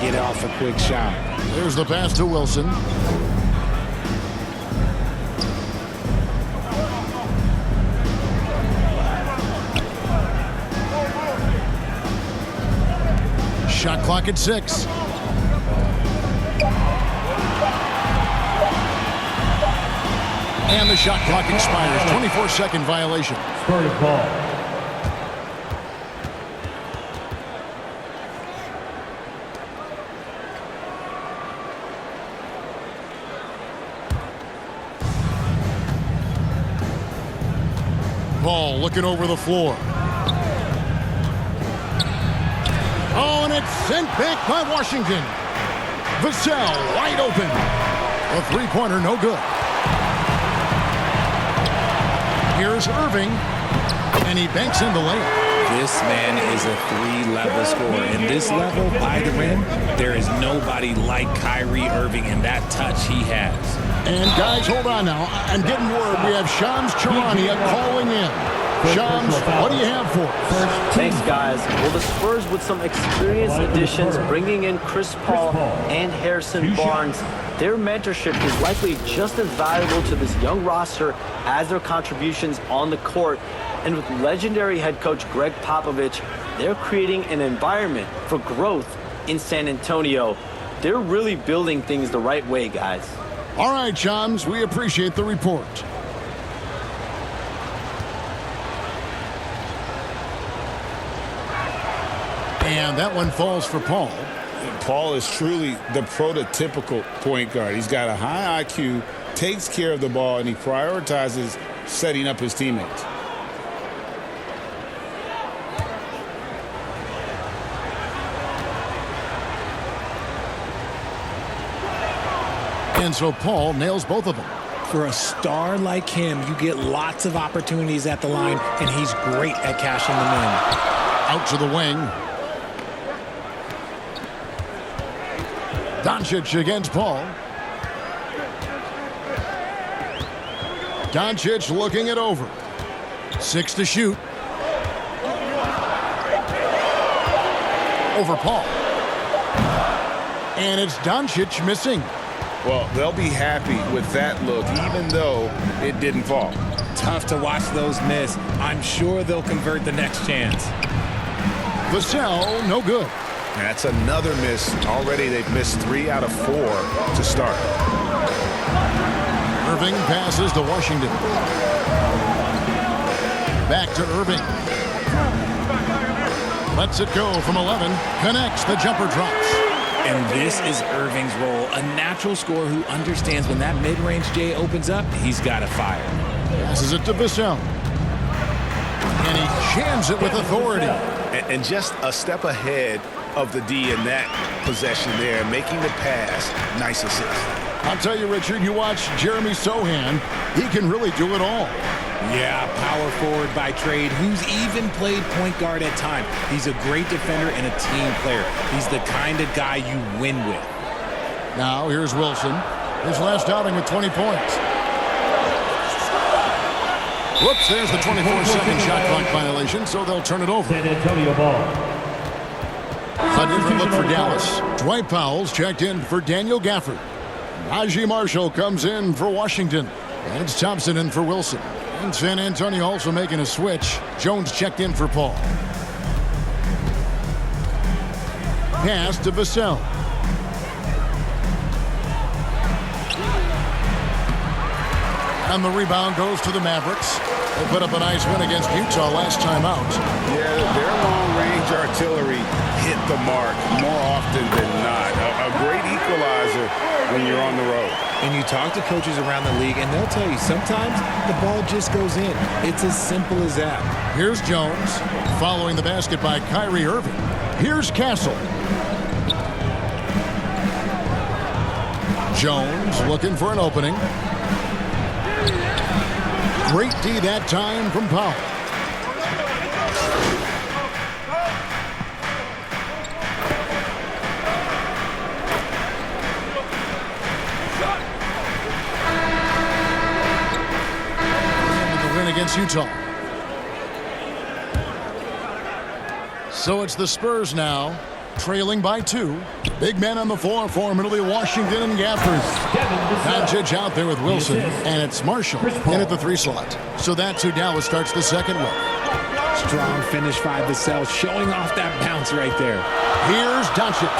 get off a quick shot. There's the pass to Wilson. Shot clock at 6. And the shot clock expires. 24-second violation. Spurs ball. Ball looking over the floor. Oh, and it's sent back by Washington. Vassell wide open. A three-pointer, no good. Here's Irving, and he banks in the layup. This man is a three-level scorer. In this level, by the rim, there is nobody like Kyrie Irving in that touch he has. And guys, hold on now. I'm getting word we have Shams Charania calling in. Shams, what do you have for us? Thanks, guys. Well, the Spurs with some experienced additions, bringing in Chris Paul and Harrison Barnes. Their mentorship is likely just as valuable to this young roster as their contributions on the court. And with legendary head coach Greg Popovich, they're creating an environment for growth in San Antonio. They're really building things the right way, guys. All right, Shams, we appreciate the report. And that one falls for Paul. Paul is truly the prototypical point guard. He's got a high IQ, takes care of the ball, and he prioritizes setting up his teammates. And so Paul nails both of them. For a star like him, you get lots of opportunities at the line, and he's great at cashing them in. Out to the wing. Doncic against Paul. Doncic looking it over. 6 to shoot. Over Paul. And it's Doncic missing. Well, they'll be happy with that look, even though it didn't fall. Tough to watch those miss. I'm sure they'll convert the next chance. Vassell, no good. And that's another miss. Already they've missed 3 out of 4 to start. Irving passes to Washington. Back to Irving. Lets it go from 11. Connects. The jumper drops. And this is Irving's role. A natural scorer who understands when that mid-range J opens up, he's got to fire. Passes it to Vassell. And he jams it with authority. And just a step ahead of the D in that possession there, making the pass. Nice assist. I'll tell you, Richard, you watch Jeremy Sohan, he can really do it all. Yeah, power forward by trade, who's even played point guard at times. He's a great defender and a team player. He's the kind of guy you win with. Now, here's Wilson. His last outing with 20 points. Whoops, there's the 24-second shot clock violation, so they'll turn it over. San Antonio ball. A different look for Dallas. Dwight Powell's checked in for Daniel Gafford. Najee Marshall comes in for Washington. And it's Thompson in for Wilson. And San Antonio also making a switch. Jones checked in for Paul. Pass to Vassell. And the rebound goes to the Mavericks. They put up a nice win against Utah last time out. Yeah, their long-range artillery hit the mark more often than not. A great equalizer when you're on the road. And you talk to coaches around the league, and they'll tell you sometimes the ball just goes in. It's as simple as that. Here's Jones, following the basket by Kyrie Irving. Here's Castle. Jones looking for an opening. Great D that time from Powell. The win against Utah. So it's the Spurs now Trailing by 2. Big men on the floor for Middle Washington and Gafford. Doncic out there with Wilson, and it's Marshall in at the 3 slot. So that's who Dallas starts the second with. Strong finish by Vassell, showing off that bounce right there. Here's Doncic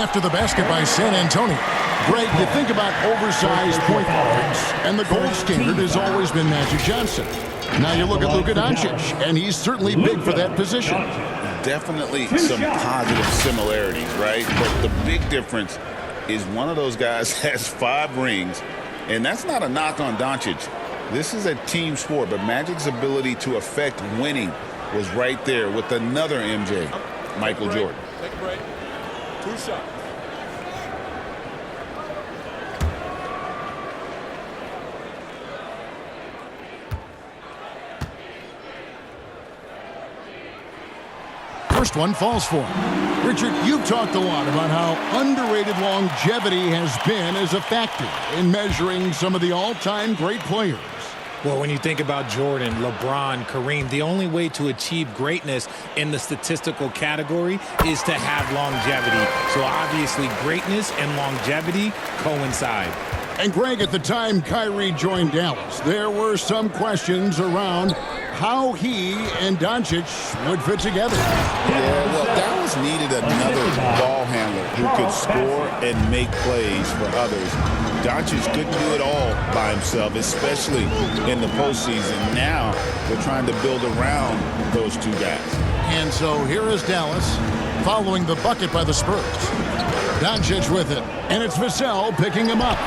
after the basket by San Antonio. Greg, you think about oversized point guards, and the gold standard has always been Magic Johnson. Now you look at Luka Doncic, and he's certainly big for that position. Definitely some positive similarities, right? But the big difference is one of those guys has 5 rings, and that's not a knock on Doncic. This is a team sport, but Magic's ability to affect winning was right there with another MJ, Michael Jordan. Take a break. 2 shots. First one falls for him. Richard, you've talked a lot about how underrated longevity has been as a factor in measuring some of the all-time great players. Well, when you think about Jordan, LeBron, Kareem, the only way to achieve greatness in the statistical category is to have longevity. So obviously greatness and longevity coincide. And Greg, at the time Kyrie joined Dallas, there were some questions around how he and Doncic would fit together. Yeah, well, Dallas needed another ball handler who could score and make plays for others. Doncic couldn't do it all by himself, especially in the postseason. Now they're trying to build around those 2 guys. And so here is Dallas following the bucket by the Spurs. Doncic with it, and it's Vassell picking him up.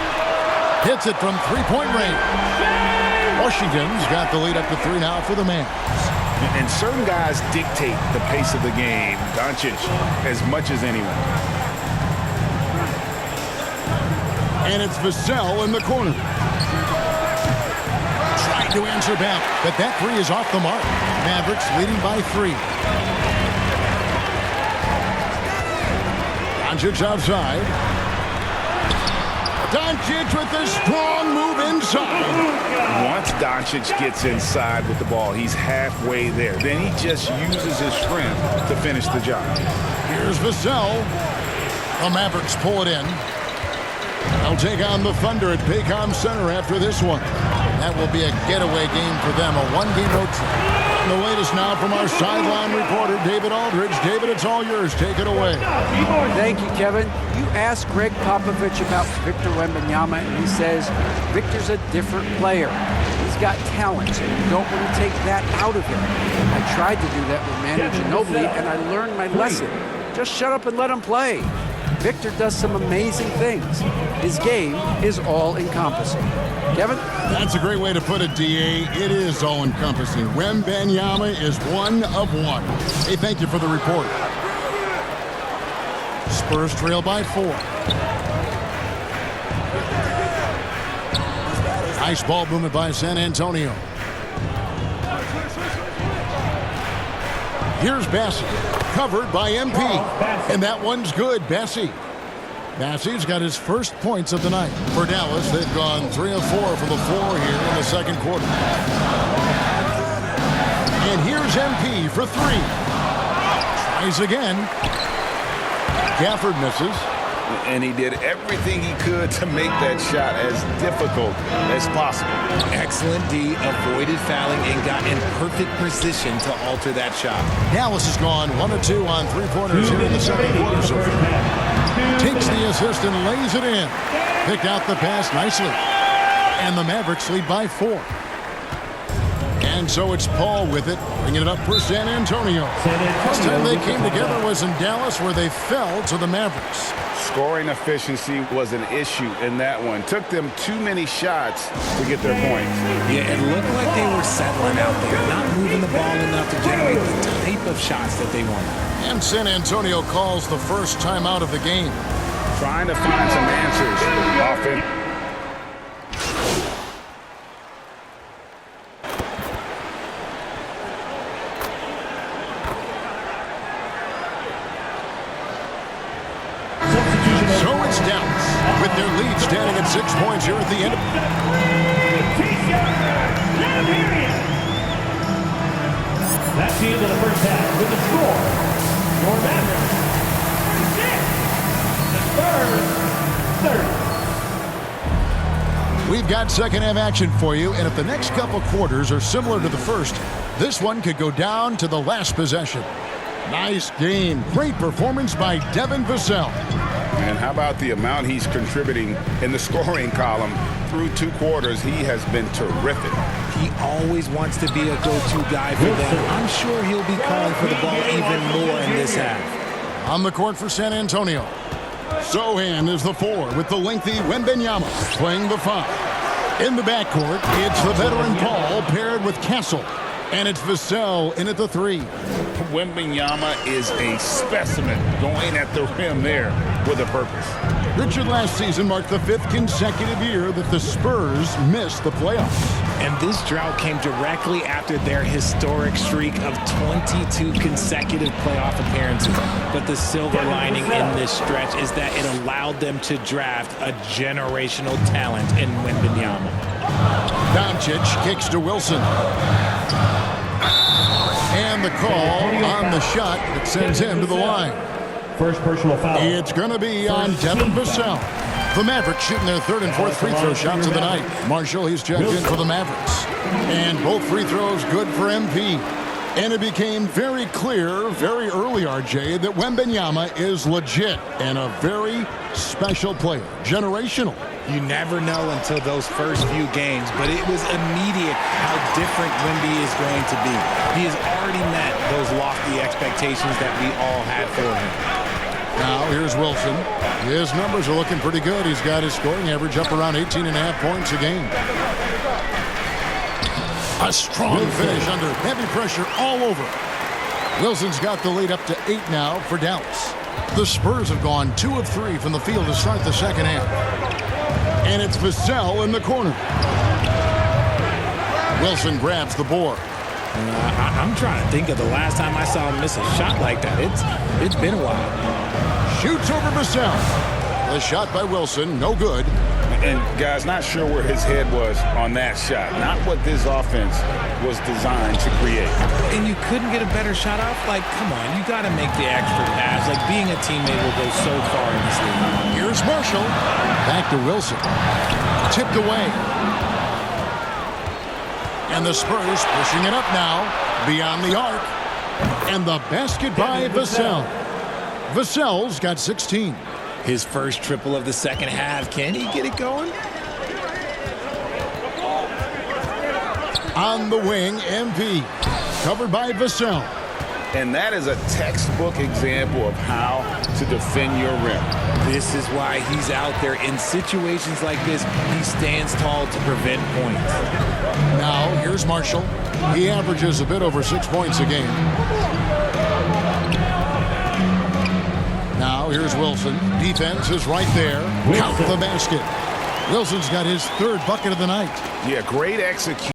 Hits it from 3-point range. Washington's got the lead up to 3 now for the Mavs. And certain guys dictate the pace of the game. Doncic as much as anyone. And it's Vassell in the corner. Trying to answer back, but that 3 is off the mark. Mavericks leading by 3. Doncic outside. Doncic with a strong move inside. Once Doncic gets inside with the ball, he's halfway there. Then he just uses his strength to finish the job. Here's Vassell. The Mavericks pull it in. They'll take on the Thunder at Paycom Center after this one. That will be a getaway game for them, a 1-game road trip. The latest now from our sideline reporter, David Aldridge. David, it's all yours. Take it away. Thank you, Kevin. You asked Greg Popovich about Victor Wembanyama, and he says Victor's a different player. He's got talent, so you don't want to take that out of him. I tried to do that with Manu Ginobili, and I learned my lesson. Just shut up and let him play. Victor does some amazing things. His game is all-encompassing. Kevin? That's a great way to put it, D.A. It is all-encompassing. Wembanyama is 1 of 1. Hey, thank you for the report. Spurs trail by 4. Nice ball movement by San Antonio. Here's Bassey, covered by MP. And that one's good, Bassey. Bassey's got his first points of the night. For Dallas, they've gone 3 of 4 from the floor here in the second quarter. And here's MP for 3. Tries again. Gafford misses. And he did everything he could to make that shot as difficult as possible. Excellent D, avoided fouling and got in perfect position to alter that shot. Dallas has gone 1 of 2 on 3-pointers here in the second quarter so far. Takes the assist and lays it in. Picked out the pass nicely. And the Mavericks lead by 4. And so it's Paul with it, bringing it up for San Antonio. Last time they came together was in Dallas, where they fell to the Mavericks. Scoring efficiency was an issue in that one. Took them too many shots to get their points. Yeah, it looked like they were settling out there, not moving the ball enough to generate the type of shots that they wanted. And San Antonio calls the first time out of the game. Trying to find some answers. Often. With their lead standing at 6 points here at the end. That's the end of the first half with the score. Your Mavericks We've got second half action for you, and if the next couple quarters are similar to the first, this one could go down to the last possession. Nice game. Great performance by Devin Vassell. And how about the amount he's contributing in the scoring column through 2 quarters? He has been terrific. He always wants to be a go-to guy for them. I'm sure he'll be calling for the ball even more in this half. On the court for San Antonio, Sohan is the 4 with the lengthy Wembanyama playing the 5. In the backcourt, it's the veteran Paul paired with Castle. And it's Vassell in at the 3. Wembanyama is a specimen going at the rim there with a purpose. Richard, last season marked the 5th consecutive year that the Spurs missed the playoffs. And this drought came directly after their historic streak of 22 consecutive playoff appearances. But the silver lining in this stretch is that it allowed them to draft a generational talent in Wembanyama. Doncic kicks to Wilson. And the call on the shot that sends him to the line. First personal foul. It's going to be on Devin Vassell. The Mavericks shooting their 3rd and 4th free throw shots of the night. Marshall, he's checked in for the Mavericks. And both free throws good for MP. And it became very clear very early, RJ, that Wembanyama is legit and a very special player. Generational. You never know until those first few games, but it was immediate how different Wemby is going to be. He has already met those lofty expectations that we all had for him. Now, here's Wilson. His numbers are looking pretty good. He's got his scoring average up around 18.5 points a game. A strong finish under heavy pressure all over. Wilson's got the lead up to 8 now for Dallas. The Spurs have gone 2 of 3 from the field to start the second half. And it's Vassell in the corner. Wilson grabs the board. I'm trying to think of the last time I saw him miss a shot like that. It's been a while. Shoots over Vassell. The shot by Wilson, no good. And guys, not sure where his head was on that shot. Not what this offense was designed to create. And you couldn't get a better shot off? Like, come on, you got to make the extra pass. Like, being a teammate will go so far in this league. Here's Marshall. Back to Wilson. Tipped away. And the Spurs pushing it up now. Beyond the arc. And the basket by Vassell. Vassell's got 16. His first triple of the second half. Can he get it going? On the wing, MP. Covered by Vassell. And that is a textbook example of how to defend your rim. This is why he's out there in situations like this. He stands tall to prevent points. Now, here's Marshall. He averages a bit over 6 points a game. Now, here's Wilson. Defense is right there. Count the basket. Wilson's got his 3rd bucket of the night. Yeah, great execution.